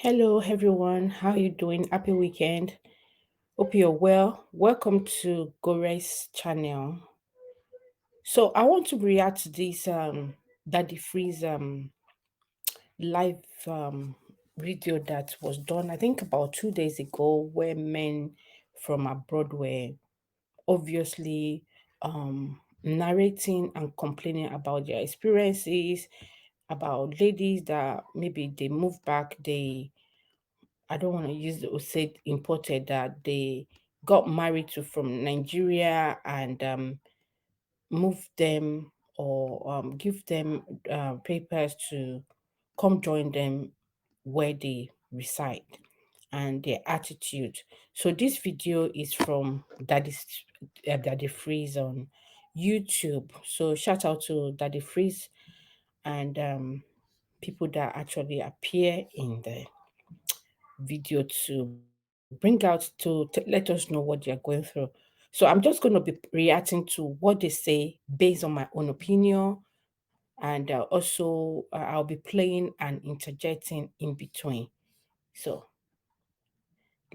Hello everyone, how you doing? Happy weekend. Hope you're well. Welcome to Gore's channel. So I want to react to this Daddy Freeze live video that was done I think about 2 days ago, where men from abroad were obviously narrating and complaining about their experiences, about ladies that maybe they move back, I don't want to use the say imported, that they got married to from Nigeria and move them or give them papers to come join them where they reside and their attitude. So this video is from Daddy Freeze on YouTube. So shout out to Daddy Freeze and people that actually appear in the video to bring out to let us know what they're going through. So I'm just going to be reacting to what they say based on my own opinion, and also I'll be playing and interjecting in between. So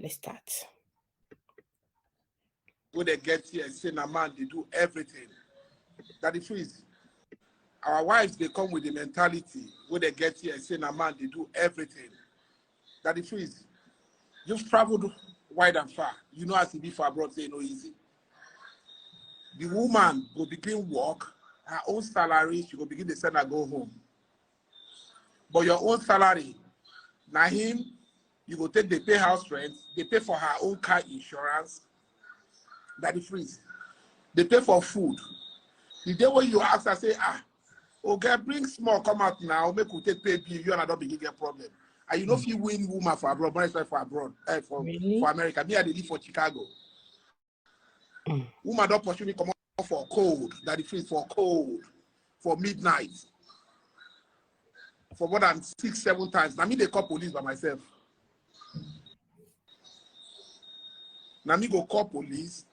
let's start. When they get here and say, "Na man, they do everything." That is freeze. Our wives, they come with the mentality when they get here and say, "Na man, they do everything." That is freeze. You've traveled wide and far. You know, as it be for abroad, say no easy. The woman will begin work, her own salary, she will begin to send her go home. But your own salary, now him, you go take, they pay house rent, they pay for her own car insurance. That is freeze. They pay for food. The day when you ask, I say, okay, bring small, come out now, make we take pay bill, you and I don't begin get problem. And you know if you win woman for abroad, but it's for abroad, Really? for America. Me, I live for Chicago. Woman don't pursue me come out for cold, that is freeze for cold, for midnight, for more than 6, 7 times. Now me they call police by myself. Now me go call police,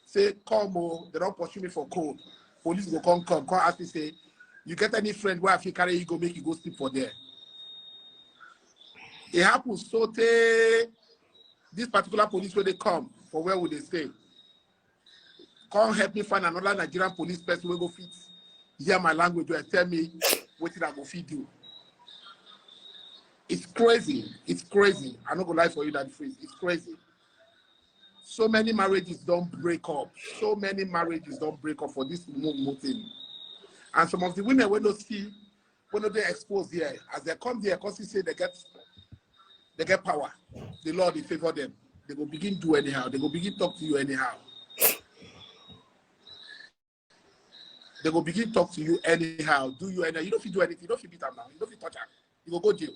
say, come, they don't pursue me for cold. Police go come ask me, say, you get any friend where if you carry you go make you go sleep for there. It happens so this particular police where they come for where would they stay. Come help me find another Nigerian police person who go fit hear my language and tell me what I go feed you. It's crazy. It's crazy. I'm not gonna lie for you, that freeze. It's crazy. So many marriages don't break up. So many marriages don't break up for this thing. And some of the women when they expose here, as they come there, because they say they get power. The Lord will favor them. They will begin do anyhow. They will begin talk to you anyhow. They will begin talk to you anyhow. Do you anyhow? You don't feel do anything. You don't feel beat them now. You don't feel touch them. You will go jail.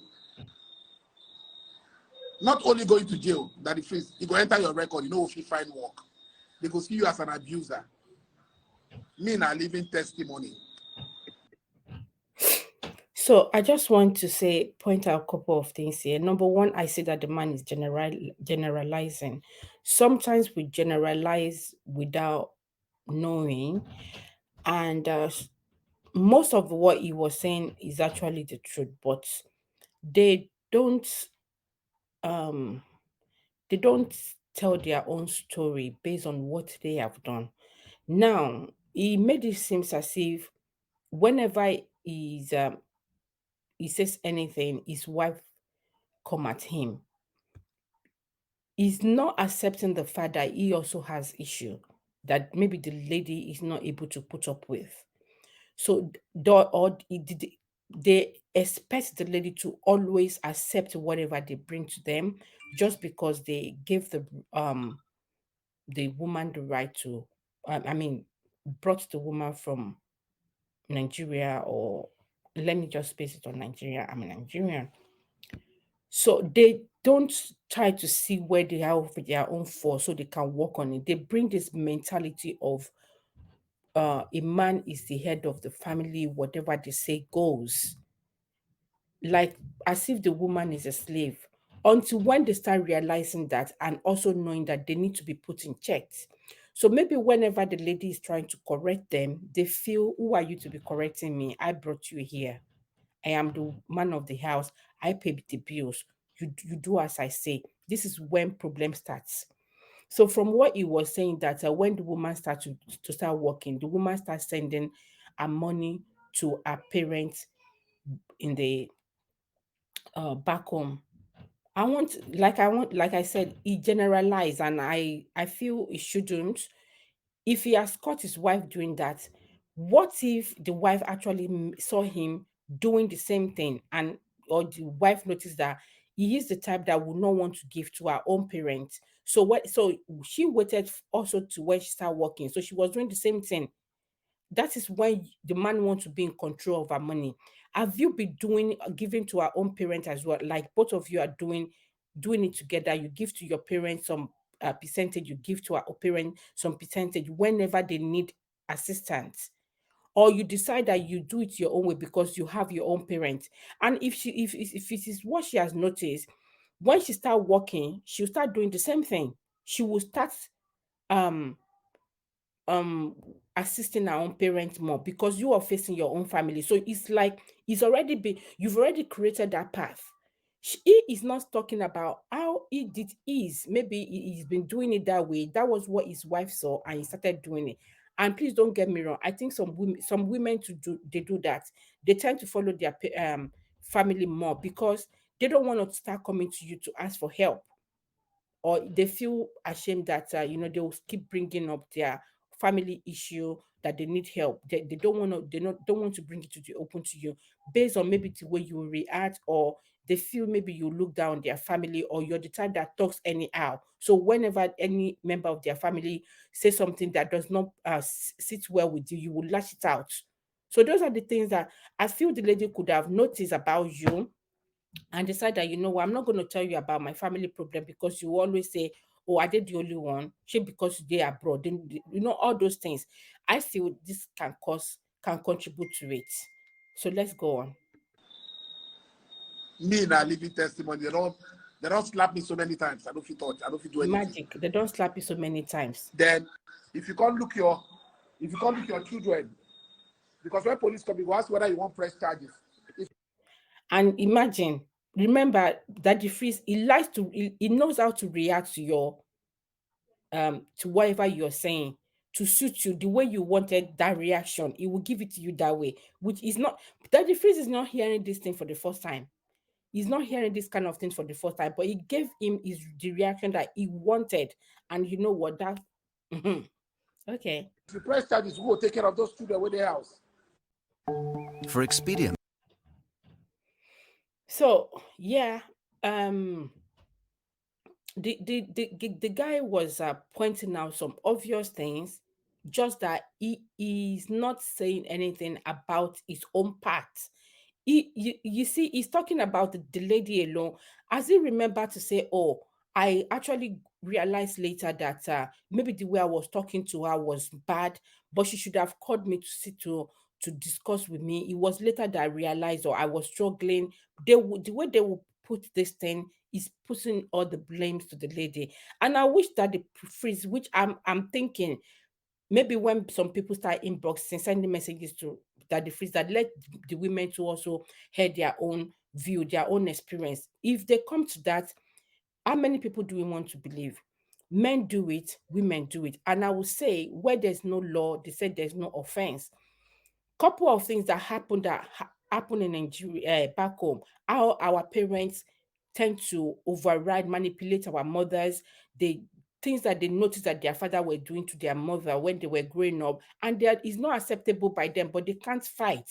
Not only going to jail, that if you go enter your record, you know if you find work. They go see you as an abuser. Me na living testimony. So I just want to point out a couple of things here. Number one, I say that the man is generalizing. Sometimes we generalize without knowing, and most of what he was saying is actually the truth, but they don't um they don't tell their own story based on what they have done. Now, he made it seem as if whenever he says anything, his wife come at him. He's not accepting the fact that he also has issue that maybe the lady is not able to put up with. So they expect the lady to always accept whatever they bring to them, just because they give the woman the right to, I mean, brought the woman from Nigeria, or let me just base it on Nigeria. I'm a Nigerian. So they don't try to see where they have their own force so they can work on it. They bring this mentality of a man is the head of the family, whatever they say goes. Like as if the woman is a slave. Until when they start realizing that, and also knowing that they need to be put in check. So maybe whenever the lady is trying to correct them, they feel, who are you to be correcting me? I brought you here. I am the man of the house. I pay the bills. you do as I say. This is when problem starts. So from what he was saying that when the woman starts to start working, the woman starts sending her money to her parents in the back home. Like I said, he generalized, and I feel he shouldn't. If he has caught his wife doing that, what if the wife actually saw him doing the same thing, and or the wife noticed that he is the type that would not want to give to her own parents? So what? So she waited also to when she started working. So she was doing the same thing. That is when the man wants to be in control of her money. Have you been doing giving to our own parents as well? Like both of you are doing it together. You give to your parents some percentage, you give to our parents some percentage whenever they need assistance. Or you decide that you do it your own way because you have your own parents. And if it is what she has noticed, when she start working, she'll start doing the same thing. She will start um um assisting our own parents more because you are facing your own family. So it's like you've already created that path. He is not talking about how it is. Maybe he's been doing it that way. That was what his wife saw, and he started doing it. And please don't get me wrong. I think some women to do they do that. They tend to follow their family more because they don't want to start coming to you to ask for help, or they feel ashamed that they will keep bringing up their family issue, that they need help. They don't want to, don't want to bring it to the open to you based on maybe the way you react, or they feel maybe you look down their family, or you're the type that talks anyhow. So whenever any member of their family says something that does not sit well with you, you will lash it out. So those are the things that I feel the lady could have noticed about you, and decide that, what, I'm not going to tell you about my family problem because you always say, oh, I did the only one. She because they are abroad. Then, all those things. I feel this can contribute to it. So let's go on. Me now living testimony. They don't slap me so many times. I don't feel touch. I don't feel do anything. Magic. They don't slap you so many times. Then if you can't look your if you can't look your children, because when police come, you go ask whether you want press charges. If And imagine, remember that the freeze, he knows how to react to your to whatever you're saying, to suit you the way you wanted that reaction. He will give it to you that way, which is not, that the freeze is not hearing this thing for the first time. He's not hearing this kind of thing for the first time, but he gave him the reaction that he wanted. And you know what? That Mhm. Okay. you press charges, who will take care of those children with their house? For expedient. So yeah, um, the guy was pointing out some obvious things, just that he is not saying anything about his own part. You see, he's talking about the lady alone. As he remembered to say, oh, I actually realized later that maybe the way I was talking to her was bad, but she should have called me to sit to discuss with me. It was later that I realized, or I was struggling. The way they will put this thing is putting all the blames to the lady. And I wish that the freeze, which I'm thinking, maybe when some people start inboxing, sending messages to that the freeze, that let the women to also hear their own view, their own experience. If they come to that, how many people do we want to believe? Men do it, women do it. And I will say, where there's no law, they say there's no offense. Couple of things that happen in Nigeria, back home, how our parents tend to override, manipulate our mothers. They Things that they noticed that their father were doing to their mother when they were growing up, and that is not acceptable by them, but they can't fight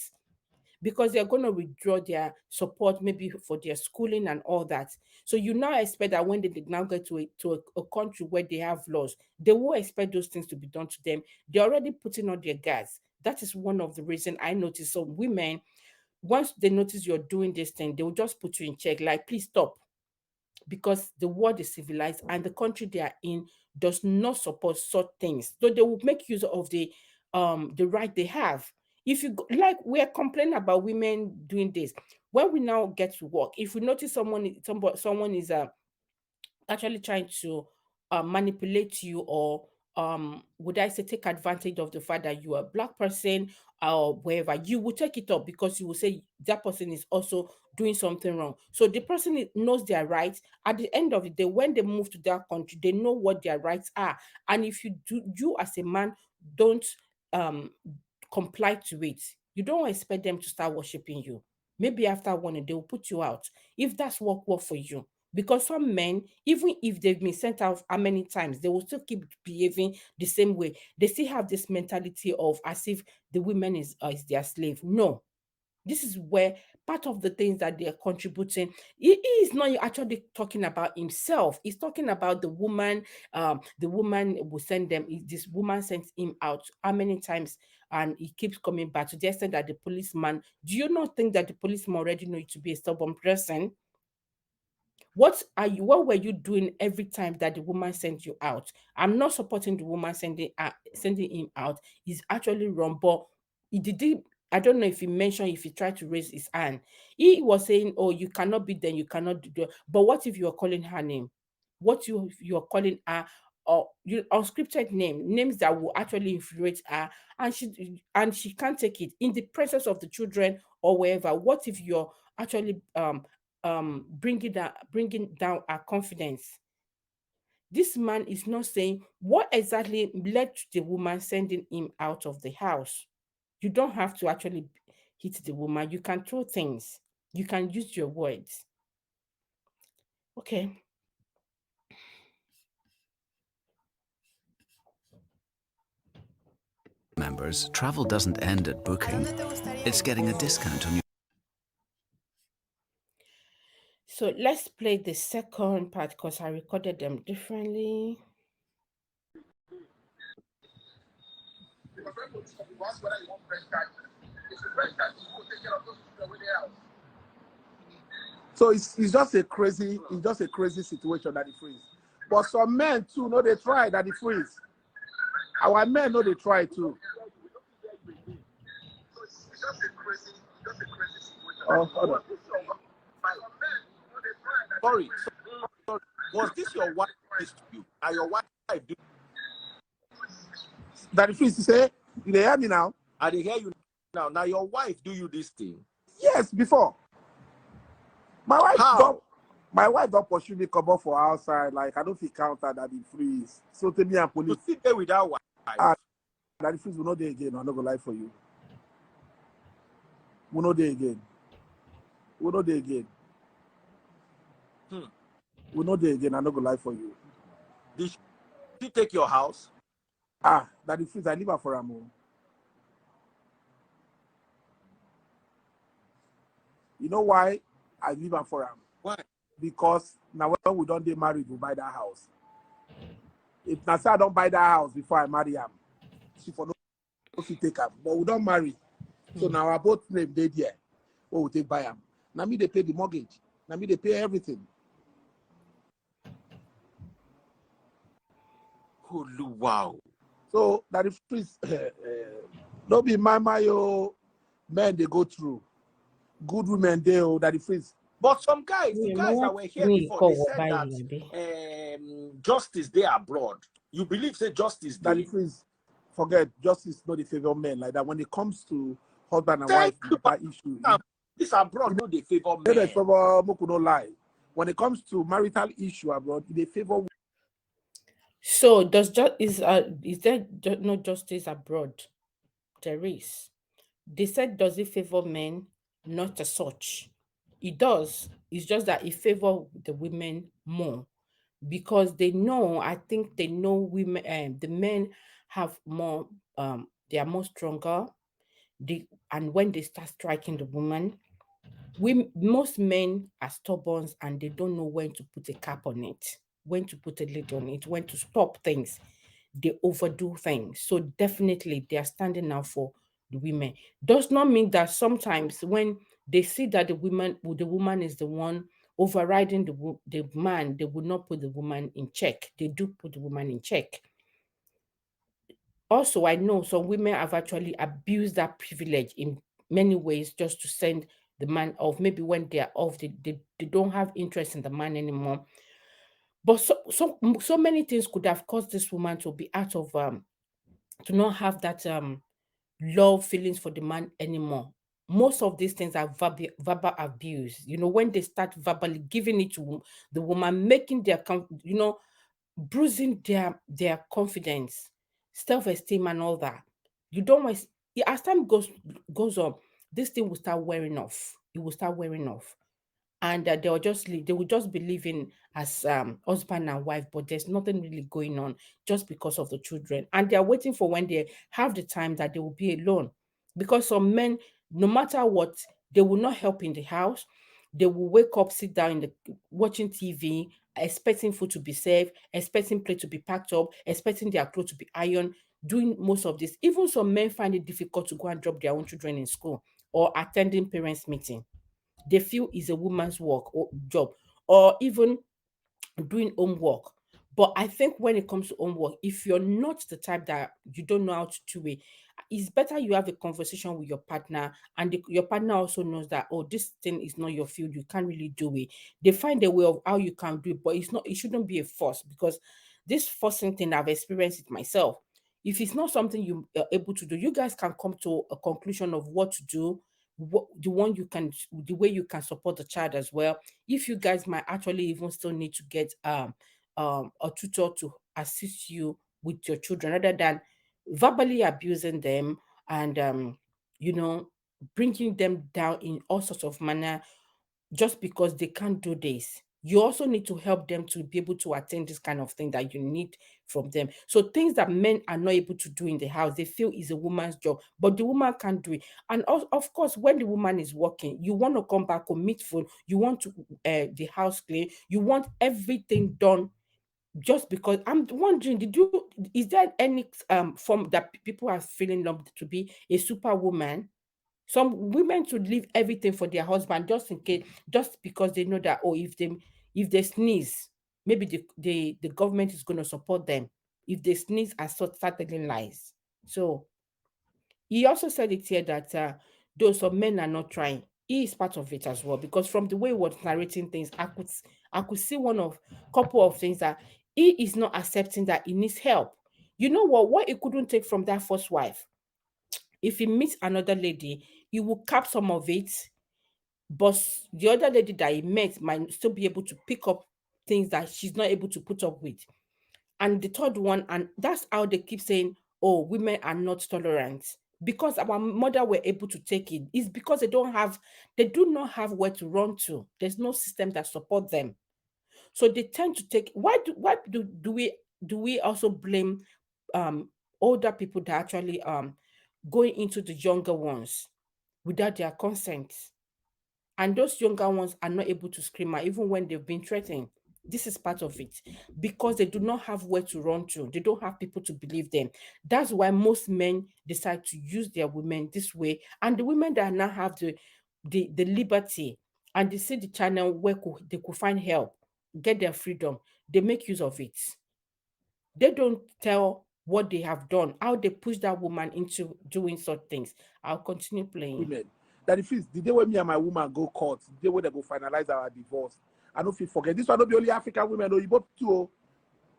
because they're going to withdraw their support maybe for their schooling and all that. So you now expect that when they did now get to a country where they have laws, they will expect those things to be done to them. They're already putting on their guards. That is one of the reasons I noticed some women, once they notice you're doing this thing, they will just put you in check, like, please stop, because the world is civilized and the country they are in does not support such things. So they will make use of the right they have. If you like, we're complaining about women doing this. When we now get to work, if we notice someone is actually trying to manipulate you, or would I say, take advantage of the fact that you are a black person or wherever, you will take it up because you will say that person is also doing something wrong. So the person knows their rights. At the end of the day, when they move to that country, they know what their rights are. And if you as a man don't um comply to it, you don't expect them to start worshiping you. Maybe after one, they will put you out if that's what work for you. Because some men, even if they've been sent out how many times, they will still keep behaving the same way. They still have this mentality of as if the woman is their slave. No, this is where part of the things that they are contributing. He is not actually talking about himself. He's talking about the woman. The woman will send them. This woman sends him out how many times, and he keeps coming back to the extent that the policeman. Do you not think that the policeman already know you to be a stubborn person? What were you doing every time that the woman sent you out? I'm not supporting the woman sending him out. He's actually wrong, but he I don't know if he mentioned, if he tried to raise his hand. He was saying, oh, you cannot be then, you cannot do that. But what if you are calling her name? What you are calling her, or you unscripted names that will actually infuriate her, and she can't take it in the presence of the children or wherever. What if you're actually bringing down our confidence? This man is not saying what exactly led to the woman sending him out of the house. You don't have to actually hit the woman. You can throw things. You can use your words. Okay. Members, travel doesn't end at booking. It's getting a discount on your So let's play the second part because I recorded them differently. So it's just a crazy situation that he freeze. But some men too know they try that he freeze. Our men know they try too. Oh, hold on. Sorry, sorry. Was this your wife to you? And your wife do? That he freeze to say, do they hear me now? I they hear you now. Now your wife do you this thing? Yes, before. My wife don't How? my wife don't pursue me come up for outside. Like I don't feel counter that he freeze. So tell me and You police. sit there with that wife. Ah, that the freeze will not there again. I'm not gonna lie for you. We'll not there again. We'll not there again. Hmm. We'll not there again. I'm not gonna lie for you. Did she take your house? Ah, that the freeze I leave her for him. You know why I leave her for him? Why? Because now when we don't get married, we buy that house. If I say I don't buy that house before I marry him, she for no fit take him. But we don't marry. So now our both name they there. Oh, we take buy him. Now me they pay the mortgage. Now me they pay everything. Oh, wow. So that the freeze don't be my men they go through. Good women they that the freeze. But some guys, the Yeah, guys that were here before, they said that justice they abroad. You believe say justice That the they? freeze forget justice not the favor men like that. When it comes to husband and wife Thank you. But matter issue, this abroad no they favor they men. favor Moku no lie. When it comes to marital issue abroad, they favor. So is there no justice abroad? There is. They said, does it favor men? Not as such. It does. It's just that it favor the women more because they know. I think they know women. The men have more. They are more stronger. And when they start striking the woman, most men are stubborn and they don't know when to put a cap on it, when to put a lid on it, when to stop things. They overdo things. So definitely they are standing now for the women. Does not mean that sometimes when they see that the woman is the one overriding the man, they would not put the woman in check. They do put the woman in check. Also, I know some women have actually abused that privilege in many ways just to send the man off. Maybe when they are off, they don't have interest in the man anymore. But so many things could have caused this woman to be out of to not have that love feelings for the man anymore. Most of these things are verbal abuse. You know, when they start verbally giving it to the woman, making their bruising their confidence, self-esteem, and all that. You don't want, as time goes on, this thing will start wearing off. It will start wearing off, and they will just be living as husband and wife, but there's nothing really going on, just because of the children, and they're waiting for when they have the time that they will be alone, because some men, no matter what, they will not help in the house. They will wake up, sit down in the watching TV, expecting food to be served, expecting plate to be packed up, expecting their clothes to be ironed, doing most of this. Even some men find it difficult to go and drop their own children in school or attending parents meeting. They feel is a woman's work or job, or even doing homework. But I think when it comes to homework, if you're not the type that you don't know how to do it, it's better you have a conversation with your partner, and your partner also knows that, oh, this thing is not your field, you can't really do it. They find a way of how you can do it, but it shouldn't be a force, because this forcing thing, I've experienced it myself. If it's not something you are able to do, you guys can come to a conclusion of what to do, the way you can support the child as well. If you guys might actually even still need to get a tutor to assist you with your children, rather than verbally abusing them, and you know bringing them down in all sorts of manner, just because they can't do this. You also need to help them to be able to attain this kind of thing that you need from them. So things that men are not able to do in the house, they feel is a woman's job, but the woman can't do it. And of course, when the woman is working, you want to come back home, meet food, you want to the house clean, you want everything done. Just because I'm wondering, is there any form that people are feeling loved to be a superwoman? Some women to leave everything for their husband, just in case, just because they know that, oh, if they sneeze, maybe the government is going to support them. If they sneeze and start telling lies. So he also said it here that though some men are not trying, he is part of it as well. Because from the way he was narrating things, I could see one of couple of things that he is not accepting that he needs help. You know what he couldn't take from that first wife. If he meets another lady, he will cap some of it, but the other lady that he met might still be able to pick up things that she's not able to put up with. And the third one, and that's how they keep saying, oh, women are not tolerant. Because our mother were able to take it, is because they do not have where to run to. There's no system that support them. So they tend to take. Why do we also blame um older people that actually going into the younger ones without their consent? And those younger ones are not able to scream out even when they've been threatened. This is part of it, because they do not have where to run to. They don't have people to believe them. That's why most men decide to use their women this way. And the women that now have the liberty, and they see the channel where they could find help, get their freedom, they make use of it. They don't tell what they have done, how they push that woman into doing such things. I'll continue playing. Women. That if it's the day when me and my woman go court, the day when they go finalize our divorce. I don't feel forget. This one don't be only African women, no, you both too. Oh.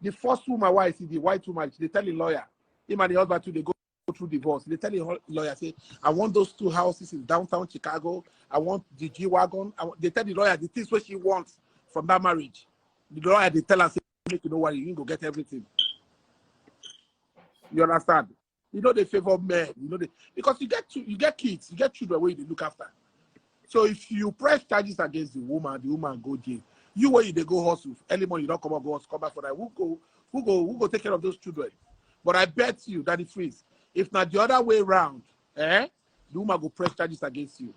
The first woman, why is the white woman? They tell the lawyer, him and the husband too, they go through divorce. They tell the lawyer, say, I want those two houses in downtown Chicago. I want the G Wagon. They tell the lawyer the things what she wants from that marriage. The lawyer, they tell her, say, make you know what, you can go get everything. You understand? You know they favor men. You know because you get kids, you get children where you look after. So if you press charges against the woman go jail. You where they go hustle early morning, you don't come up, go hustle, come back for that. Who go take care of those children? But I bet you that it freeze. If not the other way around, the woman go press charges against you.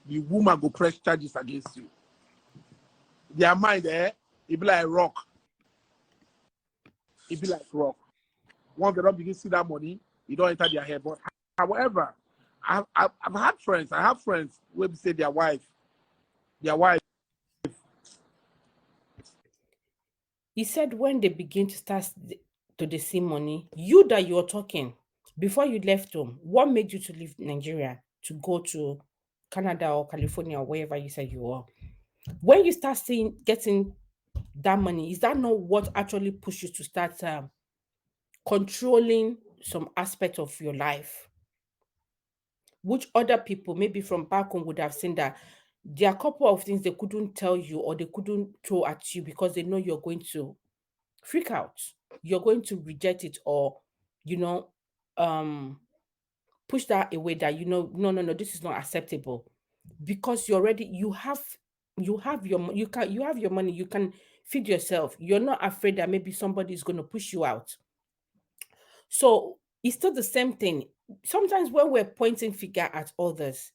The woman go press charges against you. Their mind, it be like rock. It be like rock. Once they don't begin to see that money, you don't enter their head. But however, I've had friends. I have friends who say their wife. He said when they begin to start to see money, you that you're talking, before you left home, what made you to leave Nigeria to go to Canada or California or wherever you said you were? When you start getting that money? Is that not what actually pushes you to start controlling some aspect of your life, which other people maybe from back home would have seen that there are a couple of things they couldn't tell you or they couldn't throw at you because they know you're going to freak out, you're going to reject it, or you know um push that away, that no, no, no, this is not acceptable, because you have your you have your money, you can feed yourself, you're not afraid that maybe somebody is going to push you out. So it's still the same thing. Sometimes when we're pointing finger at others,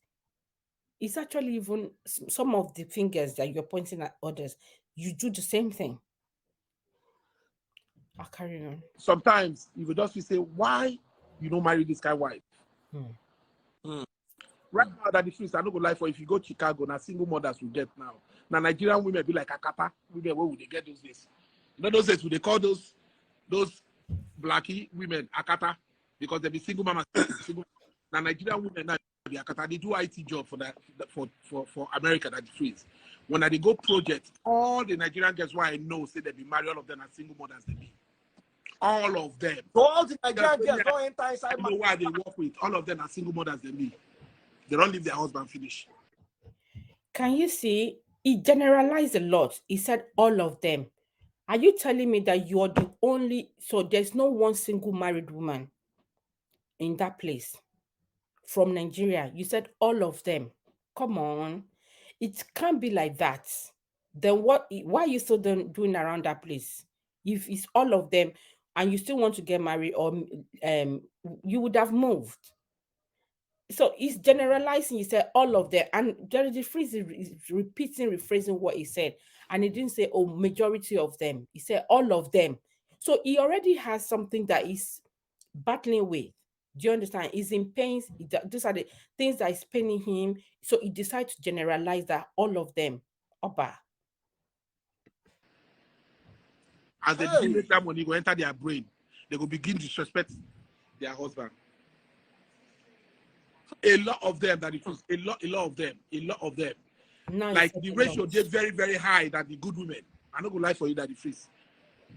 it's actually even some of the fingers that you're pointing at others, you do the same thing. I'll carry on. Sometimes you will just say, why you don't marry this kind of wife? Hmm. Right now, that the truth, I don't go lie for if you go to Chicago, now single mothers will get now. Now Nigerian women be like Akata. Women, where would they get those days? You know those days, would they call those blackie women Akata? Because they be single mamas. Single. Now Nigerian women now be Akata. They do IT job for that for America, that the truth. When they go project, all the Nigerian girls who I know say they be married, all of them are single mothers, they be. All of them. So all the Nigerian girls don't enter inside. I know why they work with. All of them are single mothers than me. They don't leave their husband finish. Can you see? He generalized a lot. He said all of them. Are you telling me that you're the only, so there's no one single married woman in that place from Nigeria? You said all of them. Come on. It can't be like that. Then why are you still doing around that place? If it's all of them and you still want to get married, or you would have moved. So he's generalizing. He said all of them, and Jerry Freeze is repeating, rephrasing what he said, and he didn't say, "Oh, majority of them." He said all of them. So he already has something that he's battling with. Do you understand? He's in pains. These are the things that is paining him. So he decides to generalize that all of them. Oba. As they begin make that money, go enter their brain. They will begin to disrespect their husband. A lot of them, that is a lot of them. Now Like the ratio, they're very, very high than the good women. I'm not gonna lie for you that the freeze.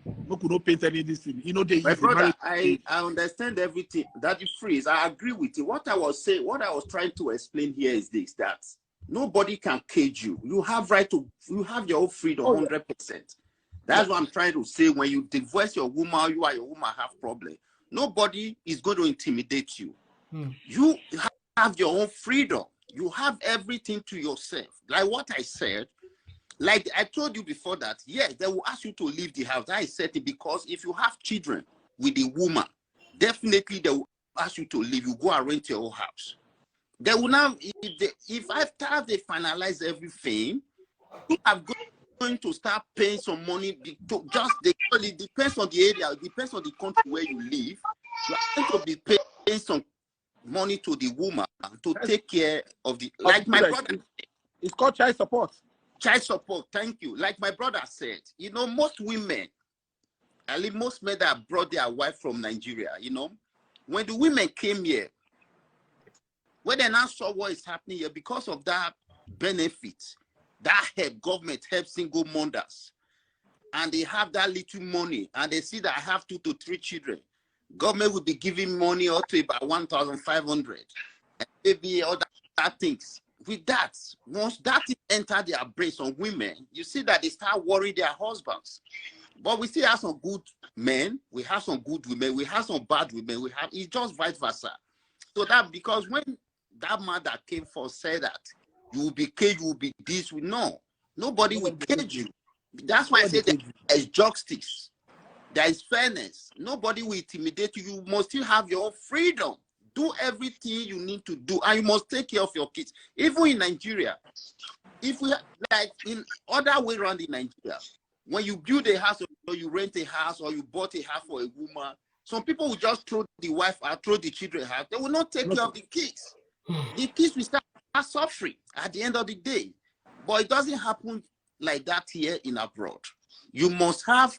No could not paint any of this thing. You know, they My use brother, I understand everything that you freeze. I agree with you. What I was saying, what I was trying to explain here is this: that nobody can cage you. You have you have your own freedom, 100%. That's what I'm trying to say. When you divorce your woman, you are your woman have problem. Nobody is going to intimidate you. You have your own freedom. You have everything to yourself. Like what I said, like I told you before that, yes, they will ask you to leave the house. I said it because if you have children with a woman, definitely they will ask you to leave. You go and rent your own house. They will now, if after they finalize everything, you are going to start paying some money to it depends on the area, it depends on the country where you live. You are going to be paying some money to the woman to take care of the, like my brother. It's called child support. Child support, thank you. Like my brother said, you know, most women, I mean, most men that brought their wife from Nigeria, you know, when the women came here, when they now saw what is happening here, because of that benefit, that help, government help single mothers, and they have that little money, and they see that I have 2 to 3 children, government will be giving money up to about 1,500, and maybe other things. With that, once that enter their brains on women, you see that they start worrying their husbands. But we still have some good men, we have some good women, we have some bad women, it's just vice versa. So that, because when that man that came first said that you will be caged, you will be this, no, nobody will cage you. That's why I say there is justice, there is fairness. Nobody will intimidate you. You must still have your own freedom. Do everything you need to do, and you must take care of your kids. Even in Nigeria, if we like in other way around in Nigeria, when you build a house or you rent a house or you bought a house for a woman, some people will just throw the wife out, throw the children out. They will not take care of the kids. The kids will start suffering at the end of the day. But it doesn't happen like that here in abroad. You must have.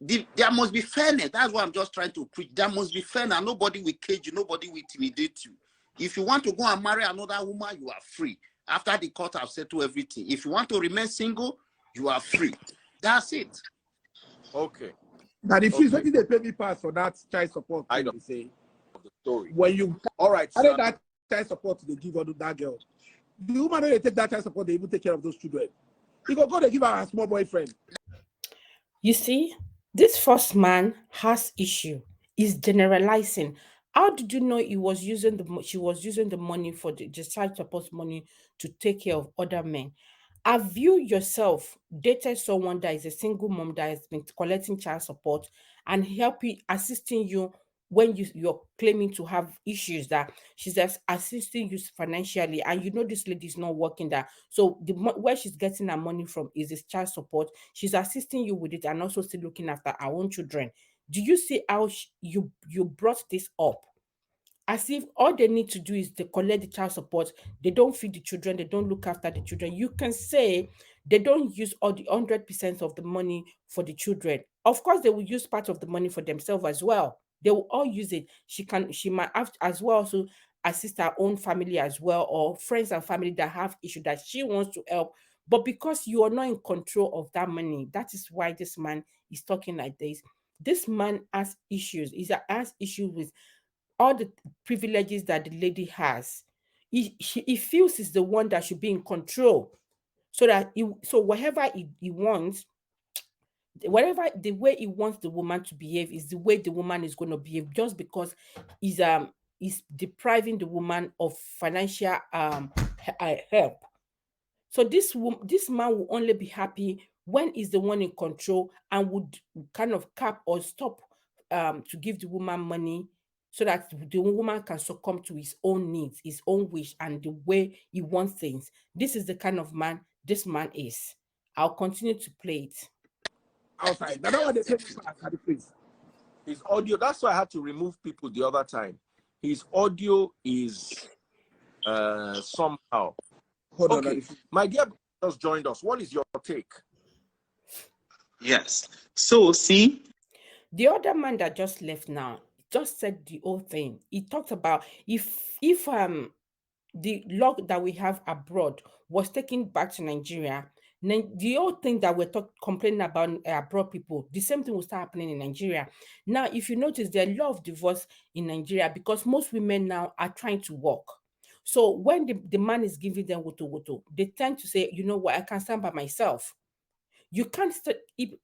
There must be fairness. That's what I'm just trying to preach. There must be fairness. Nobody will cage you. Nobody will intimidate you. If you want to go and marry another woman, you are free. After the court have settled everything. If you want to remain single, you are free. That's it. Okay. Now the fees, Okay. what did they pay me pass for that child support? I don't say know the story. when you All right, added sir. that child support they give on that girl. The woman when they take that child support, they even take care of those children. You go they give her a small boyfriend. You see, this first man has issue. Is generalizing. How did you know she was using the money for the child support money to take care of other men? Have you yourself dated someone that is a single mom that has been collecting child support and assisting you when you're claiming to have issues, that she's assisting you financially, and you know this lady is not working, that so where she's getting her money from is this child support, she's assisting you with it and also still looking after her own children. Do you see how you brought this up? As if all they need to do is to collect the child support. They don't feed the children, they don't look after the children. You can say they don't use all the 100% of the money for the children. Of course, they will use part of the money for themselves as well. They will all use it. She might have as well also assist her own family as well, or friends and family that have issue that she wants to help. But because you are not in control of that money, that is why this man is talking like this. This man has issues. Has issues with all the privileges that the lady has. He feels he's the one that should be in control, so that so whatever he wants, whatever the way he wants the woman to behave is the way the woman is going to behave, just because he's depriving the woman of financial help. So this man will only be happy when he's the one in control, and would kind of cap or stop to give the woman money, so that the woman can succumb to his own needs, his own wish, and the way he wants things. This is the kind of man this man is. I'll continue to play it. Outside. That's what they pay me pass at the fees. His audio, that's why I had to remove people the other time. His audio is somehow. Hold on, Okay, my dear brother just joined us. What is your take? Yes. So see, The other man that just left now just said the whole thing. He talked about if the law that we have abroad was taken back to Nigeria, the whole thing that we're complaining about abroad people, the same thing will start happening in Nigeria. Now, if you notice, there are a lot of divorce in Nigeria because most women now are trying to work. So when the man is giving them woto woto, they tend to say, you know what, I can stand by myself. You can't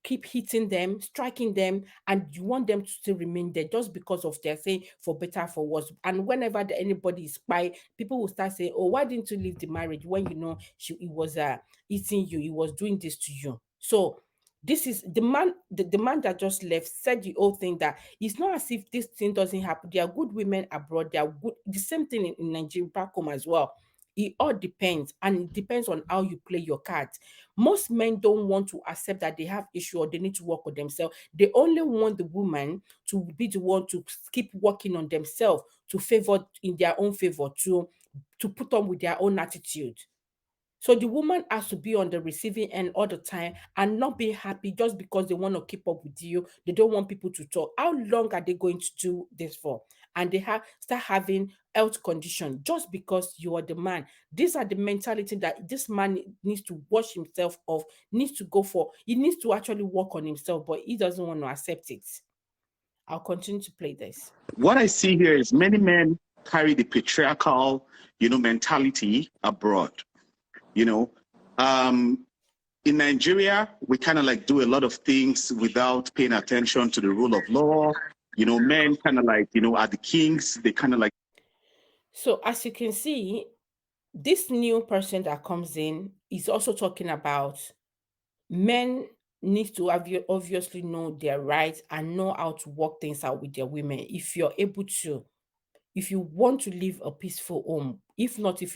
keep hitting them, striking them, and you want them to still remain there just because of their saying for better, for worse. And whenever anybody is spy, people will start saying, "Oh, why didn't you leave the marriage when you know he was eating you, he was doing this to you?" So this is the man, the man that just left said the whole thing, that it's not as if this thing doesn't happen. There are good women abroad, there are good, the same thing in Nigeria back home as well. It all depends, and it depends on how you play your cards. Most men don't want to accept that they have issue or they need to work on themselves. They only want the woman to be the one to keep working on themselves, to favor in their own favor, to put on with their own attitude. So the woman has to be on the receiving end all the time and not be happy just because they want to keep up with you. They don't want people to talk. How long are they going to do this for? And they start having health condition just because you are the man. These are the mentality that this man needs to wash himself off, needs to go for. He needs to actually work on himself, but he doesn't want to accept it. I'll continue to play this. what I see here is many men carry the patriarchal, mentality abroad. In Nigeria, we kind of like do a lot of things without paying attention to the rule of law. Men kind of like, are the kings. They kind of like. So as you can see, this new person that comes in is also talking about men need to obviously know their rights and know how to work things out with their women. If you're able to, if you want to live a peaceful home, if not, if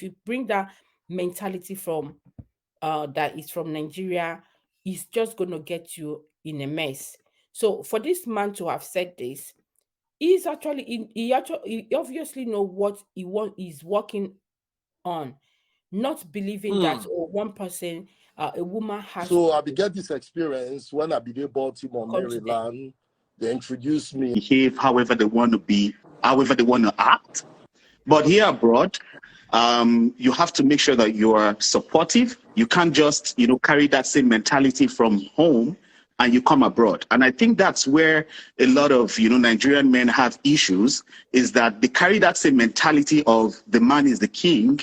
you bring that mentality from that is from Nigeria, it's just going to get you in a mess. So for this man to have said this, he obviously know what he's working on, not believing that one person, a woman has So to I began this experience when I began Baltimore, come to them. Maryland. They introduced me. Behave however they want to be, however they want to act. But here abroad, you have to make sure that you are supportive. You can't just, carry that same mentality from home and you come abroad. And I think that's where a lot of, Nigerian men have issues, is that they carry that same mentality of the man is the king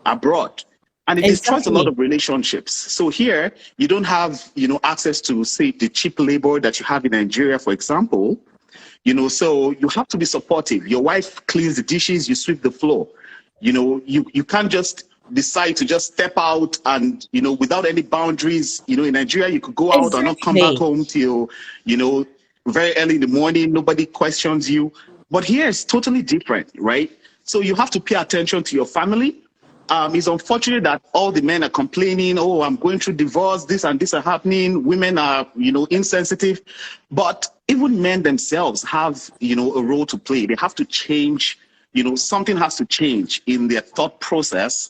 abroad. And it destroys a lot Exactly. of relationships. So here, you don't have, access to, say, the cheap labor that you have in Nigeria, for example. So you have to be supportive. Your wife cleans the dishes, you sweep the floor. You can't just decide to just step out and, without any boundaries. In Nigeria, you could go out and not come back Exactly. home till, very early in the morning. Nobody questions you. But here it's totally different, right? So you have to pay attention to your family. It's unfortunate that all the men are complaining, oh, I'm going through divorce, this and this are happening. Women are, insensitive. But even men themselves have, a role to play. They have to change, something has to change in their thought process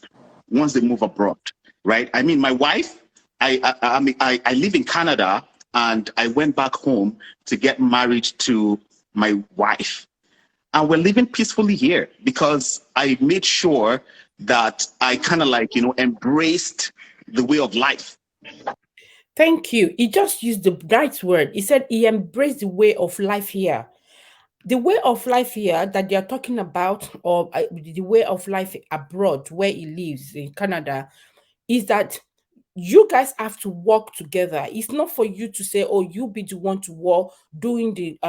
once they move abroad, right? I mean, my wife, I live in Canada and I went back home to get married to my wife. And we're living peacefully here because I made sure that I kind of embraced the way of life. Thank you. He just used the right word. He said he embraced the way of life here. The way of life here that they are talking about, or the way of life abroad where he lives in Canada, is that you guys have to work together. It's not for you to say, oh, you be the one to work doing the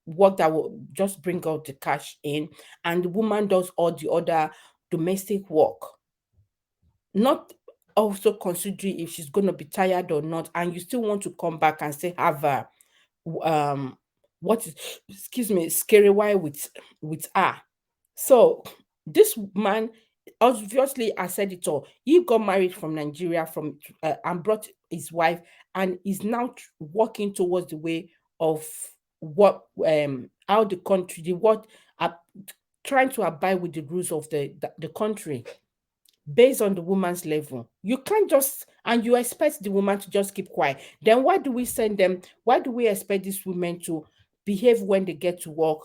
work that will just bring out the cash in, and the woman does all the other domestic work, not also considering if she's going to be tired or not, and you still want to come back and say have a um what is, excuse me, scary why with her. So this man, obviously, I said it all. He got married from Nigeria and brought his wife, and is now walking towards the way of what how the country, the what trying to abide with the rules of the country based on the woman's level. You can't just, and you expect the woman to just keep quiet. Then why do we send them? Why do we expect these women to behave when they get to work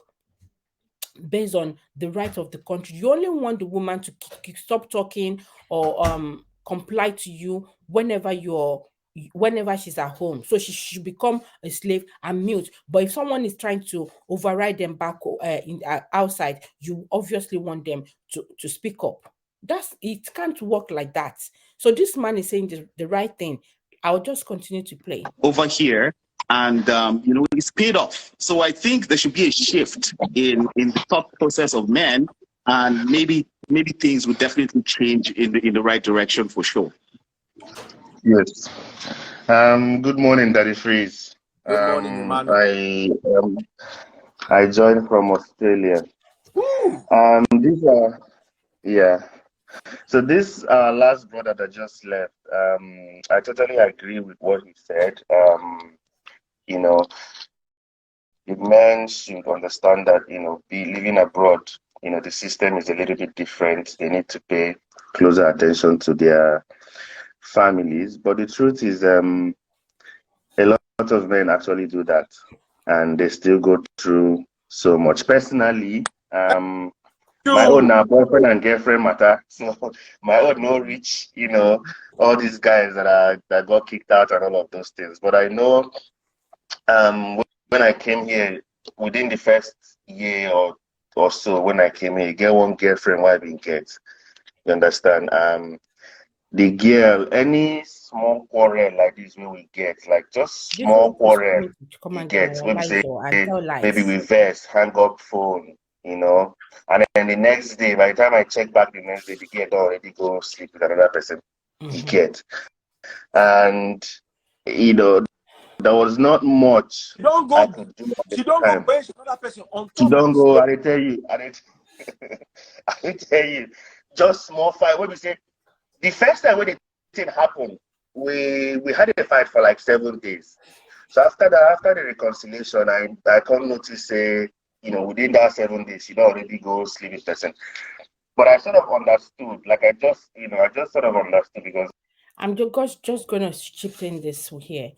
based on the right of the country? You only want the woman to stop talking or comply to you whenever she's at home. So she should become a slave and mute. But if someone is trying to override them back outside, you obviously want them to speak up. It can't work like that. So this man is saying the right thing. I'll just continue to play. Over here, and it's paid off. So I think there should be a shift in the thought process of men, and maybe things would definitely change in the right direction for sure. Yes. Good morning, Daddy Freeze. Good morning, Emmanuel. I joined from Australia. Woo! These are yeah. So this last brother that just left, I totally agree with what he said. You know, the men should understand that, be living abroad, the system is a little bit different. They need to pay closer attention to their families. But the truth is, a lot of men actually do that, and they still go through so much. Personally, my own boyfriend and girlfriend matter. So my own no reach, all these guys that got kicked out and all of those things. But I know, when I came here, within the first year or so, when I came here, get one girlfriend, wife in get. You understand? The girl, any small quarrel like this when we get, like just This one small is quarrel, coming to come we and get. Maybe generalize say and tell maybe lies. we verse, hang up phone, and then the next day, by the time I check back the next day, the girl don't already go sleep with another person. You get, and there was not much She don't I go. could do at the She don't go time. bench another person on She top don't the go. same. I tell you, I tell you, just small fight. When we say the first time when the thing happened, we had a fight for like 7 days. So after that, after the reconciliation, I come notice within that 7 days, she don't already go sleep with person. But I sort of understood, like I just sort of understood because I'm just gonna chip in this here.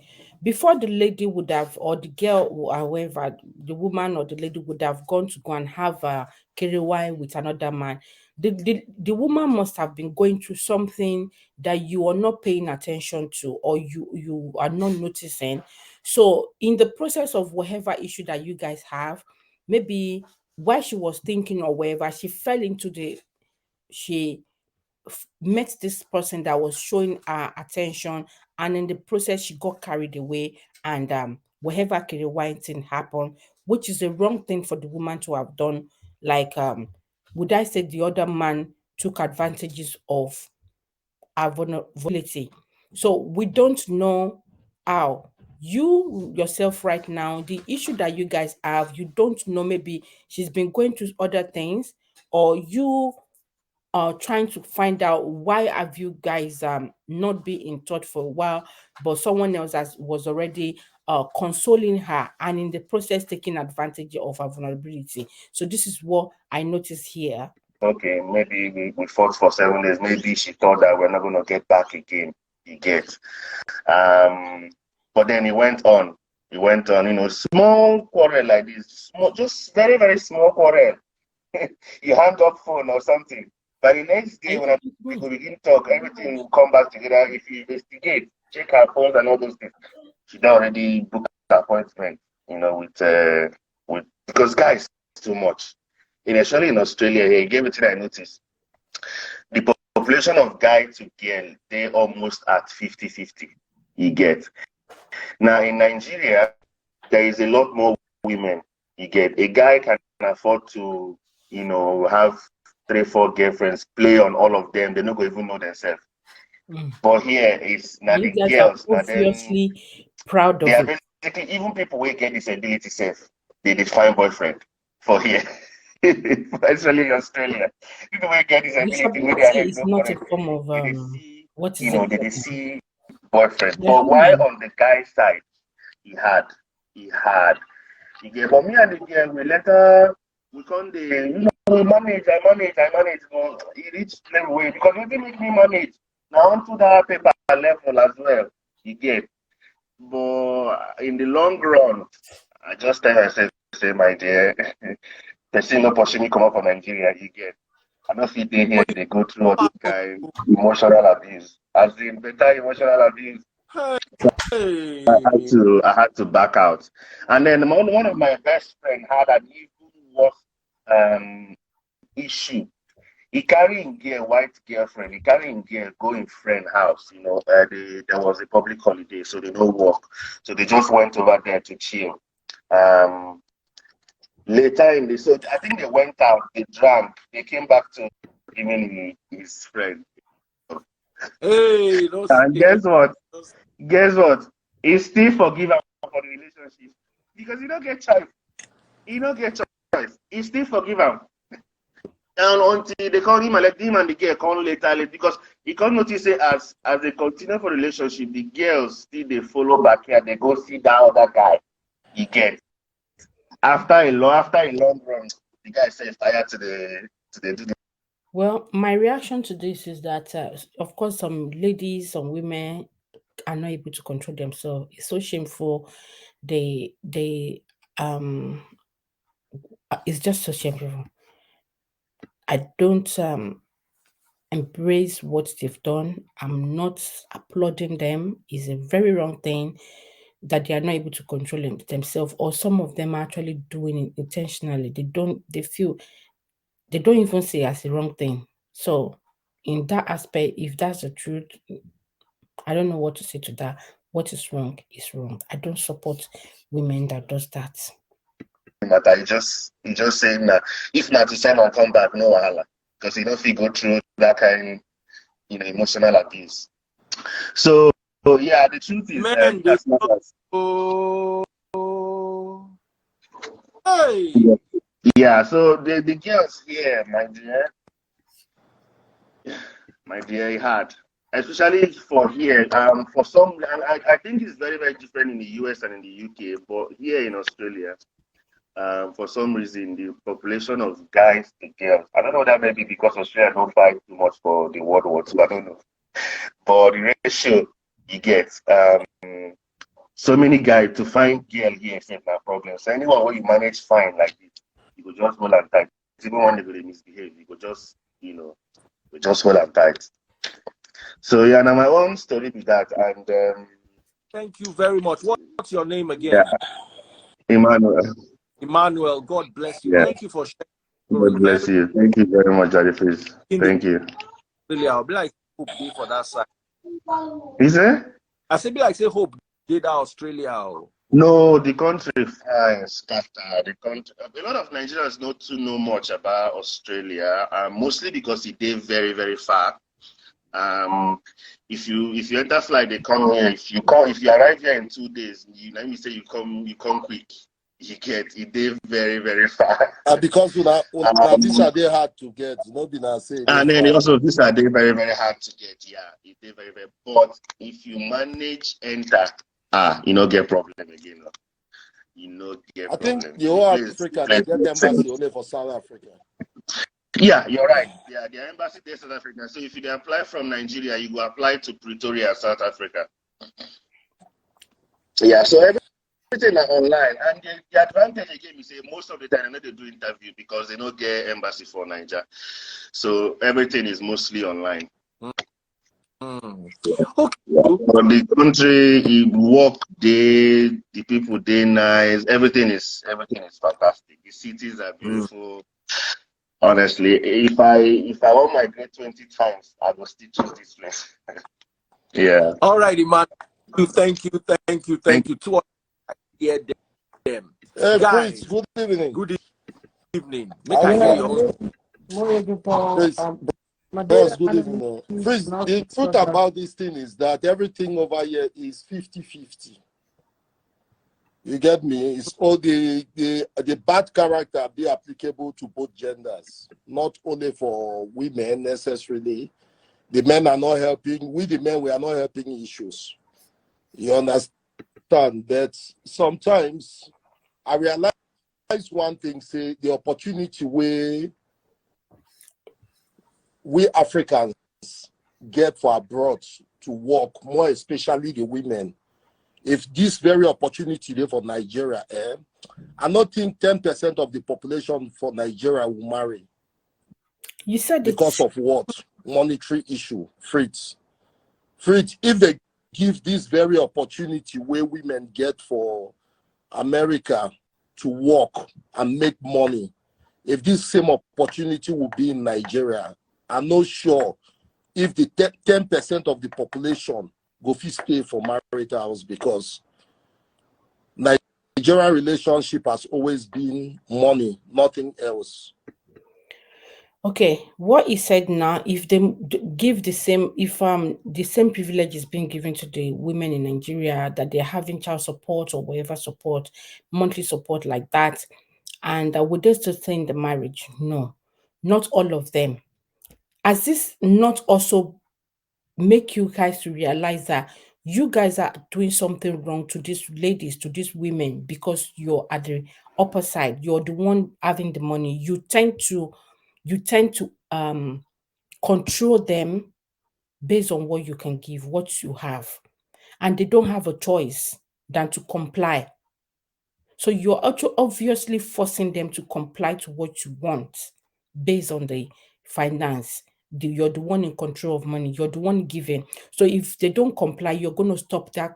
Before the lady would have, or the girl, or however, the woman or the lady would have gone to go and have a kiriwai with another man, the woman must have been going through something that you are not paying attention to, or you are not noticing. So in the process of whatever issue that you guys have, maybe while she was thinking or whatever, she fell into she met this person that was showing her attention, and in the process she got carried away, and whatever rewind thing happened, which is a wrong thing for the woman to have done. Like, would I say the other man took advantages of our vulnerability? So we don't know how you yourself right now, the issue that you guys have, you don't know, maybe she's been going through other things, or you trying to find out why have you guys not been in touch for a while, but someone else was already consoling her, and in the process taking advantage of her vulnerability. So this is what I noticed here. Okay, maybe we fought for 7 days. Maybe she thought that we're not going to get back again. You get. But then he went on. He went on, small quarrel like this, small, just very, very small quarrel. You hang up phone or something. By the next day, when people begin to talk, everything will come back together. If you investigate, check her phones and all those things. She'd already booked an appointment, with because guys too much. Especially in Australia here, give it I noticed. The population of guy to girl, they almost at 50-50. You get. Now in Nigeria, there is a lot more women. You get. A guy can afford to, have 3-4 girlfriends, play on all of them. They don't even know themselves. But here it's now the girls. Now obviously proud of they are it. basically, even people who get disability self, they define boyfriend for here. Especially in Australia. People will get disability when they are Disability is no not a correct. form of They see, what is it they called? see boyfriend. They're But why human. on the guy side, he had. He gave, but me and the girl, we later, we come the, we manage, I manage, but he reached level way, because we didn't make me manage. Now onto that paper level as well, you get. But in the long run, I just tell myself, say, my dear, they still no pushing me come up from Nigeria, you get. I don't feel they here, they go through all this kind of emotional abuse. As in better emotional abuse. Hey. I had to back out. And then one of my best friend had an even worse issue. He carrying a white girlfriend. He carrying girl going friend house. There was a public holiday, so they don't work. So they just went over there to chill. Later in the so I think they went out, they drank, they came back to giving his friend. Hey, no And say. guess what? Guess what? He still forgive her for the relationship because he don't get choice. He don't get choice. He still forgive him. And until they call him and let him and the girl come later because he can't notice it as they continue for relationship, the girls still they follow back here, they go see that other guy. He get after a long run, the guy says tired to the Well, my reaction to this is that, of course, some ladies, some women are not able to control themselves. It's so shameful. They it's just so shameful. I don't embrace what they've done. I'm not applauding them. It's a very wrong thing that they are not able to control themselves, or some of them are actually doing it intentionally. They feel they don't even say as a wrong thing. So in that aspect, if that's the truth, I don't know what to say to that. What is wrong is wrong. I don't support women that does that. matter. He just saying that if not to send and come back, no wahala. Because he don't feel go through that kind emotional abuse. So yeah, the truth is Man, as much as oh, hey. yeah, so the girls here, my dear, it hard. Especially for here, for some, and I think it's very, very different in the US and in the UK, but here in Australia, for some reason, the population of guys to girls, I don't know that maybe because Australia don't fight too much for the world wars, but I don't know. But the ratio you get, so many guys to find girl here except no problem. So anyone where you manage fine like this, you could just roll and type. Even when they go to misbehave, you could just you know, we just hold on tight. So yeah, now my own story with that, and Thank you very much. What's your name yeah, again? Emmanuel. Emmanuel. God bless you. Yeah, Thank you for sharing. God bless you. Thank you very much, Daddy Freeze. Thank you. Really, I'll be like hope day for that side. Is it? I say be like say hope did that Australia. No, the country fine, scatter. The country. A lot of Nigerians not to know much about Australia, mostly because it is very, very far. If you enter flight, they come here. If you arrive here in 2 days, let me say you come quick. You get it. They very, very far. Because visa they hard to get. Nobody now say they And then far. also these are they very, very hard to get. Yeah, it they very, very. But if you manage enter, you not get problem again. No. You know, get I think problem. the whole Africa they get embassy only for South Africa. Yeah, you're right. Yeah, the embassy there, South Africa. So if you apply from Nigeria, you go apply to Pretoria, South Africa. Yeah, so everything are online. And the advantage again is say most of the time they do interview because they don't get embassy for Nigeria. So everything is mostly online. Okay. But the country, it work day, the people day nice, everything is fantastic. The cities are beautiful. Honestly, if I want migrate 20 times, I will still choose this place. Yeah. All right, Iman. Thank you. To hear them. Guys, Prince, good evening. good evening. Make I hear your Prince, boss, good evening. Prince, the truth about this thing is that everything over here is 50-50. You get me? It's all the bad character be applicable to both genders, not only for women necessarily. The men are not helping. We, the men, we are not helping issues. You understand that sometimes I realize one thing, say the opportunity we Africans get for abroad to work, more especially the women. If this very opportunity there for Nigeria, I don't think 10% of the population for Nigeria will marry. You said because of what? Monetary issue. Fritz, if they give this very opportunity where women get for America to work and make money, if this same opportunity will be in Nigeria, I'm not sure if the 10% of the population go fit stay for marital house, because Nigerian relationship has always been money, nothing else. Okay, what he said now, if they give the same, if the same privilege is being given to the women in Nigeria, that they're having child support or whatever support, monthly support like that, and would they still stay in the marriage? No, not all of them. Has this not also make you guys to realize that you guys are doing something wrong to these ladies, to these women, because you're at the upper side, you're the one having the money. You tend to control them based on what you can give, what you have, and they don't have a choice than to comply. So you're also obviously forcing them to comply to what you want based on the finance. You're the one in control of money. You're the one giving. So if they don't comply, you're going to stop that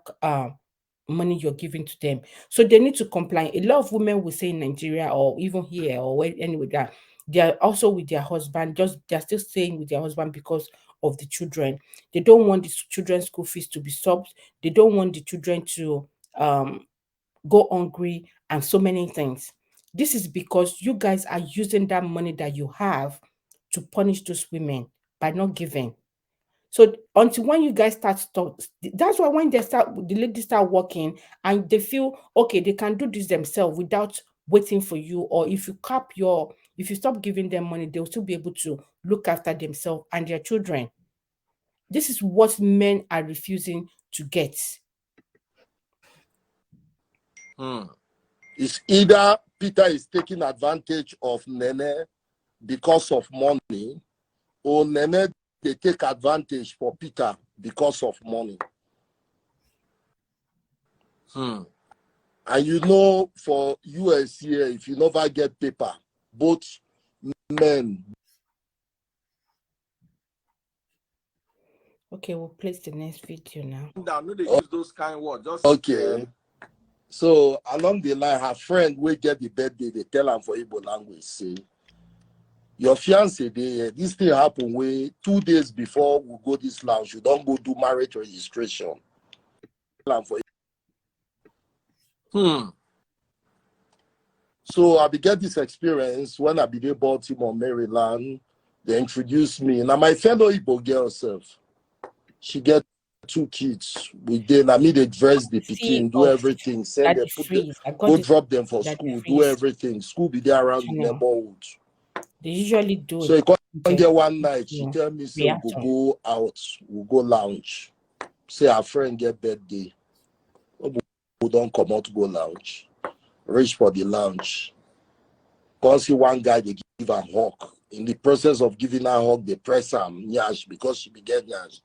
money you're giving to them. So they need to comply. A lot of women will say in Nigeria or even here or anywhere that they are also with their husband. Just they're still staying with their husband because of the children. They don't want the children's school fees to be stopped. They don't want the children to go hungry and so many things. This is because you guys are using that money that you have to punish those women by not giving. So until when you guys that's why when the ladies start working and they feel okay, they can do this themselves without waiting for you, or if you stop giving them money, they'll still be able to look after themselves and their children. This is what men are refusing to get. It's either Peter is taking advantage of Nene because of money, or Nene they take advantage for Peter because of money. And you know, for US here, if you never get paper, both men, Okay, we'll place the next video now. Down, no, they use those kind of words. Just Okay. So along the line, her friend will get the birthday, they tell her for Igbo language, say, your fiance, this thing happen way 2 days before we go this lounge. You don't go do marriage registration. So I began this experience when I began Baltimore, Maryland. They introduced me. Now my fellow Igbo girl self, she get 2 kids. We did. I mean, they dress the pikin, do everything, send them, go drop them for school, do everything. School be there around the neighborhood. They usually do. So you get one night, she tell me, say we'll go out, we'll go lounge. Say our friend get birthday. We don't come out to go lounge. Reach for the lounge. Go see one guy, they give a hug. In the process of giving her hug, they press her nyash because she began nyash.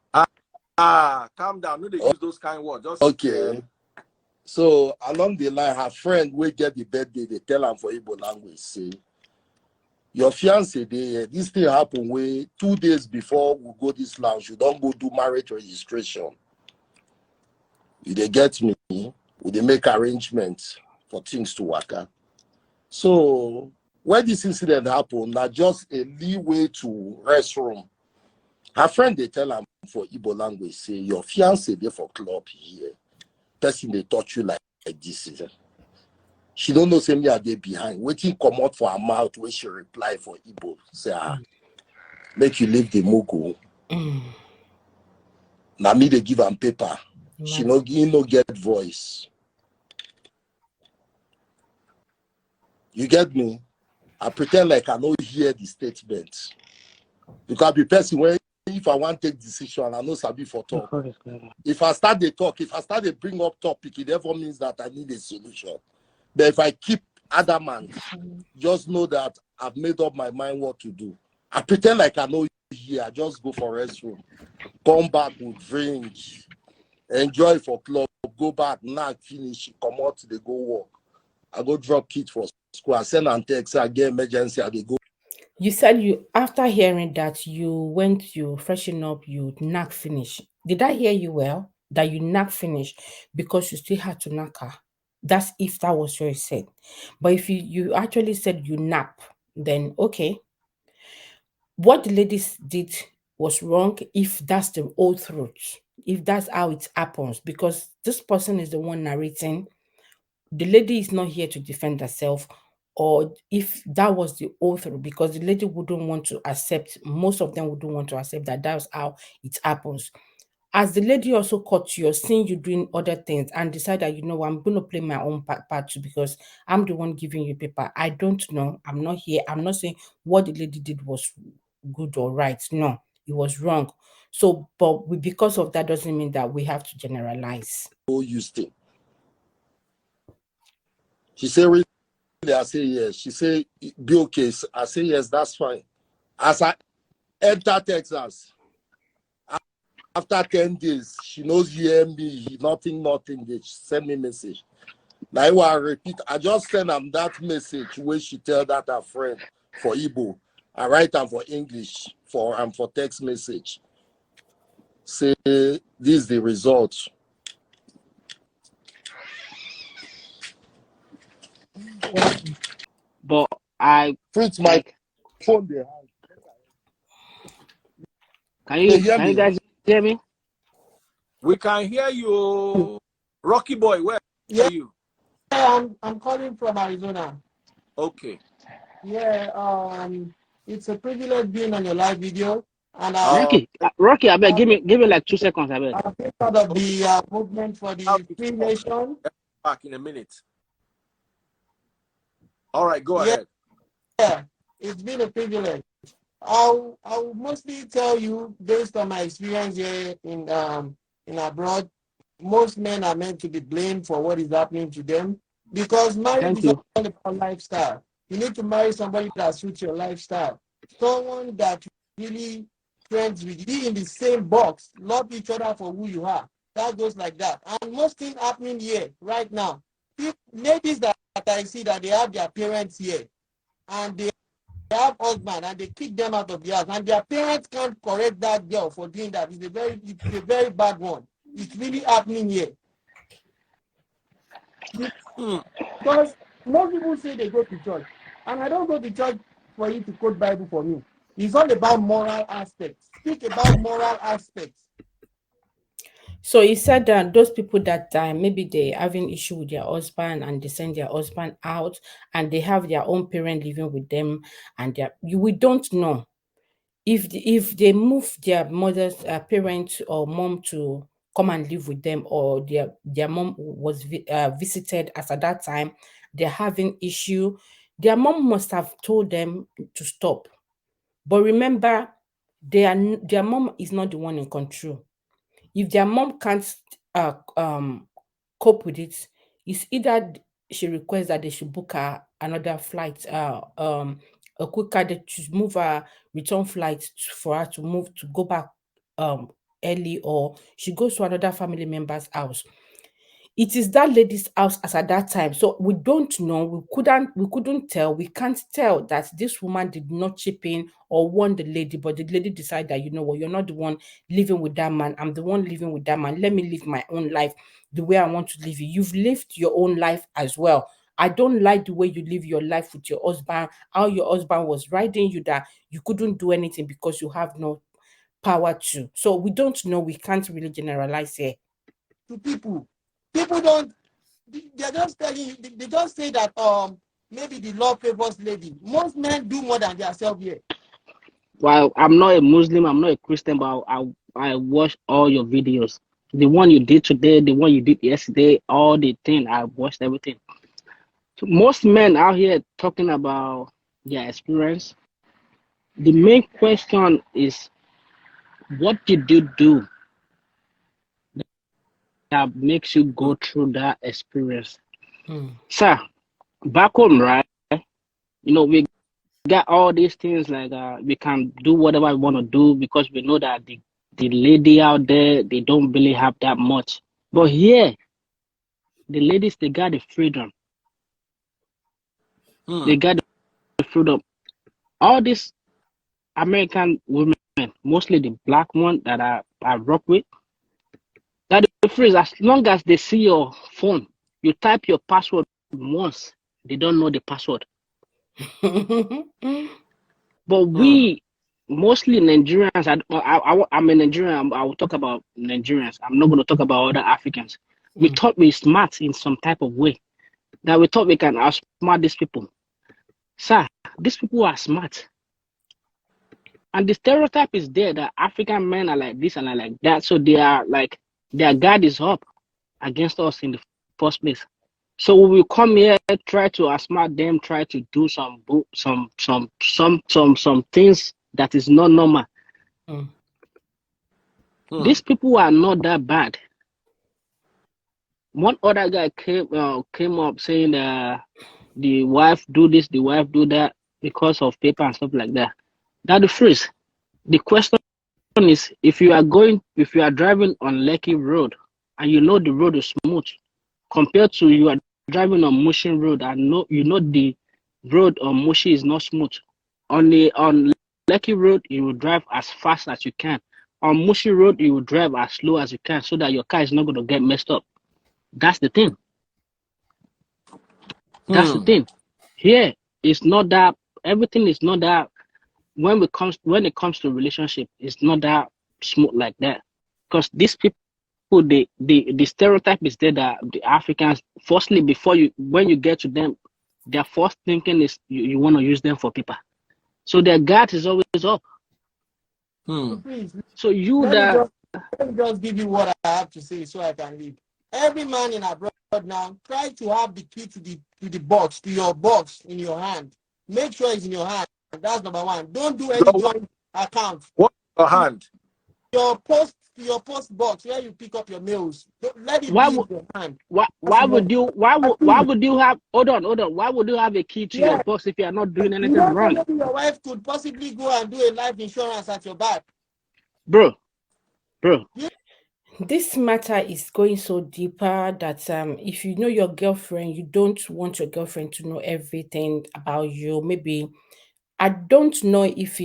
Calm down. No, they use those kind of words. Just okay. So along the line, her friend will get the birthday, they tell her for Igbo language, say, your fiance, this thing happen way 2 days before we go this lounge. You don't go do marriage registration. They get me, they make arrangements for things to work out. So when this incident happened, not just a leeway to restroom. Her friend, they tell her for Igbo language, say, your fiance there for club here. Person they touch you like this. She don't know say me are there behind. Waiting come out for her mouth when she reply for Igbo. Say, make you leave the mugu. Now me they give her paper. She no get voice. You get me? I pretend like I don't hear the statement. Because the person when if I want to take decision, I know Sabi for talk. If I start the talk, if I start to bring up topic, it therefore means that I need a solution. But if I keep adamant, just know that I've made up my mind what to do. I pretend like I know here. I just go for restroom, come back with drink, enjoy for club, go back, knock, finish, come out, they go work. I go drop kids for school. I send and text, I get emergency, I go. You said you, after hearing that, you went, you freshen up, you knock finish. Did I hear you well? That you knock finish because you still had to knock her. That's if that was what you said. But if you actually said you nap, then okay. What the ladies did was wrong if that's the old truth, if that's how it happens, because this person is the one narrating. The lady is not here to defend herself, or if that was the author, because the lady wouldn't want to accept, most of them wouldn't want to accept that that's how it happens. As the lady also caught you or seeing you doing other things and decide that, you know, I'm going to play my own part too because I'm the one giving you paper. I don't know. I'm not here. I'm not saying what the lady did was good or right. No, it was wrong. So, but because of that doesn't mean that we have to generalize. Used it. She said, really? I say yes. She said, be okay. I say yes, that's fine. As I enter Texas, after 10 days, she knows hear me, nothing. They send me message. Now I will repeat. I just send them that message where she tell that her friend for Igbo. I write them for English for text message. Say this is the result. But I Fritz, my phone behind. can you guys hear me? We can hear you. Rocky boy, where are you? I'm calling from Arizona. Okay. Yeah, it's a privilege being on your live video. And Rocky, I bet give me like 2 seconds, I bet. I've been part of the movement for the Free Nation. Back in a minute. All right, go ahead. Yeah, it's been a privilege. I'll mostly tell you based on my experience here in abroad. Most men are meant to be blamed for what is happening to them because marriage is all about lifestyle. You need to marry somebody that suits your lifestyle, someone that really friends with you, be in the same box, love each other for who you are. That goes like that. And most things happening here right now. Ladies that I see that they have their parents here and they have husband and they kick them out of the house, and their parents can't correct that girl for doing that. It's a very bad one. It's really happening here. Because most people say they go to church, and I don't go to church for you to quote Bible for me. It's all about moral aspects. Speak about moral aspects. So he said that those people that maybe they having issue with their husband and they send their husband out and they have their own parent living with them, and we don't know if they move their mother's parent or mom to come and live with them, or their mom was visited as at that time, they're having issue. Their mom must have told them to stop. But remember, their mom is not the one in control. If their mom can't uh, um, cope with it, it's either she requests that they should book her another flight, a quicker, they should move her return flight for her to move to go back um, early, or she goes to another family member's house. It is that lady's house as at that time. So we don't know. We couldn't tell. We can't tell that this woman did not chip in or warn the lady, but the lady decided that, you know what, you're not the one living with that man. I'm the one living with that man. Let me live my own life the way I want to live it. You've lived your own life as well. I don't like the way you live your life with your husband, how your husband was riding you, that you couldn't do anything because you have no power to. So we don't know. We can't really generalize here. To people don't. They're just telling you. They just say that maybe the law favors lady. Most men do more than themselves here. Well, I'm not a Muslim, I'm not a Christian, but I watch all your videos. The one you did today, the one you did yesterday, all the thing. I watched everything. So most men out here talking about their experience. The main question is, what did you do that makes you go through that experience? Sir, back home, right? We got all these things like we can do whatever we want to do because we know that the lady out there, they don't really have that much. But here, the ladies, they got the freedom. They got the freedom. All these American women, mostly the black one that I rock with, that the freeze, as long as they see your phone, you type your password once, they don't know the password. But we, mostly Nigerians, I'm a Nigerian, I will talk about Nigerians. I'm not going to talk about other Africans. We thought we're smart in some type of way. That we thought we can outsmart these people. Sir, these people are smart. And the stereotype is there that African men are like this and are like that. So they are like, their guard is up against us in the first place. So we will come here, try to outsmart them, try to do some things that is not normal. These people are not that bad. One other guy came up saying that the wife do this, the wife do that because of paper and stuff like that. That the freeze. The question is, if you are driving on Lekki Road and you know the road is smooth, compared to you are driving on Mushin Road and the road on Mushi is not smooth. On Lekki Road, you will drive as fast as you can. On Mushi Road, you will drive as slow as you can so that your car is not going to get messed up. That's the thing. That's the thing. Here, it's not that, everything is not that, when it comes to relationship, it's not that smooth like that. Because these people, the stereotype is there that the Africans, firstly, when you get to them, their first thinking is you want to use them for people. So their guard is always up. So let me just give you what I have to say so I can leave. Every man in abroad now, try to have the key to the box, to your box in your hand. Make sure it's in your hand. That's number one. Don't do any joint account. What your hand? Your post box where you pick up your mails. Don't let it be in your hand. Why would you have hold on? Why would you have a key to your box if you are not doing anything wrong? Maybe your wife could possibly go and do a life insurance at your back. Bro. This matter is going so deeper that if you know your girlfriend, you don't want your girlfriend to know everything about you. Maybe I don't know if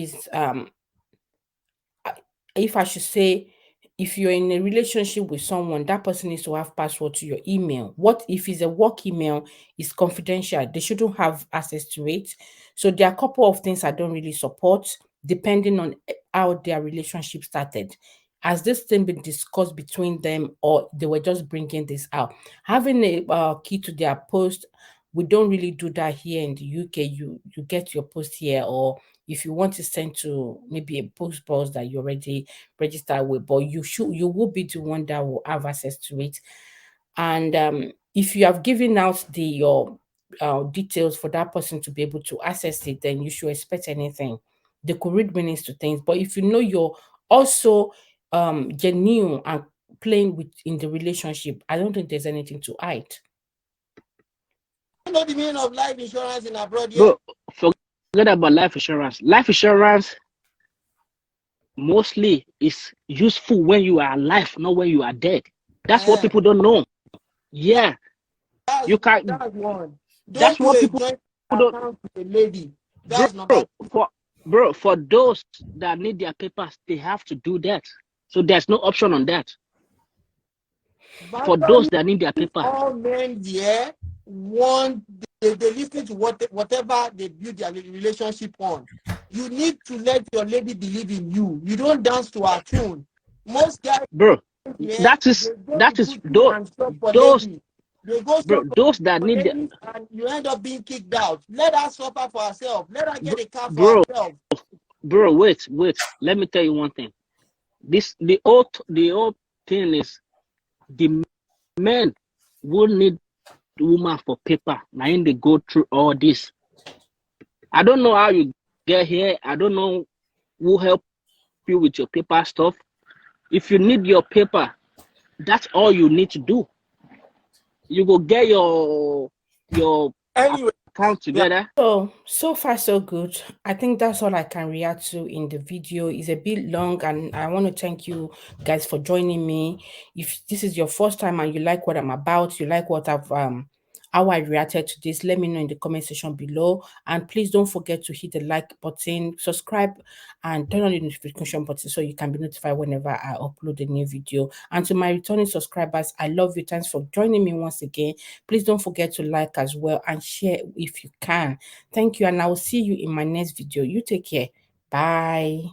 I should say, if you're in a relationship with someone, that person needs to have password to your email. What if it's a work email, is confidential? They shouldn't have access to it. So there are a couple of things I don't really support, depending on how their relationship started. Has this thing been discussed between them, or they were just bringing this out? Having a key to their post, we don't really do that here in the UK. You get your post here, or if you want to send to maybe a post box that you already registered with, but you will be the one that will have access to it. And if you have given out your details for that person to be able to access it, then you should expect anything. They could read meanings to things, but if you know you're also genuine and playing with in the relationship, I don't think there's anything to hide. You know the meaning of life insurance in abroad yet? Bro, forget about life insurance. Life insurance mostly is useful when you are alive, not when you are dead. That's what people don't know. Yeah, you can. That's one. That's Don't do what a people joint don't. account with a lady. Bro, That's number two. for those that need their papers, they have to do that. So there's no option on that. For those that need their paper, all men here want they listen to whatever they build their relationship on. You need to let your lady believe in you. You don't dance to her tune. Most guys bro, here, that is they go to put you and shop for those ladies. They go shop those that for need the, ladies and you end up being kicked out. Let her suffer for herself. Let her get a car for bro, herself. wait. Let me tell you one thing. The old thing is the men will need woman for paper. Now they go through all this. I don't know how you get here. I don't know who help you with your paper stuff. If you need your paper, that's all you need to do. You go get your account together. So far so good. I think that's all I can react to in the video. It's a bit long, and I want to thank you guys for joining me. If this is your first time and you like what I'm about, you like what I've how I reacted to this, let me know in the comment section below. And please don't forget to hit the like button, subscribe, and turn on the notification button so you can be notified whenever I upload a new video. And to my returning subscribers, I love you. Thanks for joining me once again. Please don't forget to like as well and share if you can. Thank you, and I will see you in my next video. You take care. Bye.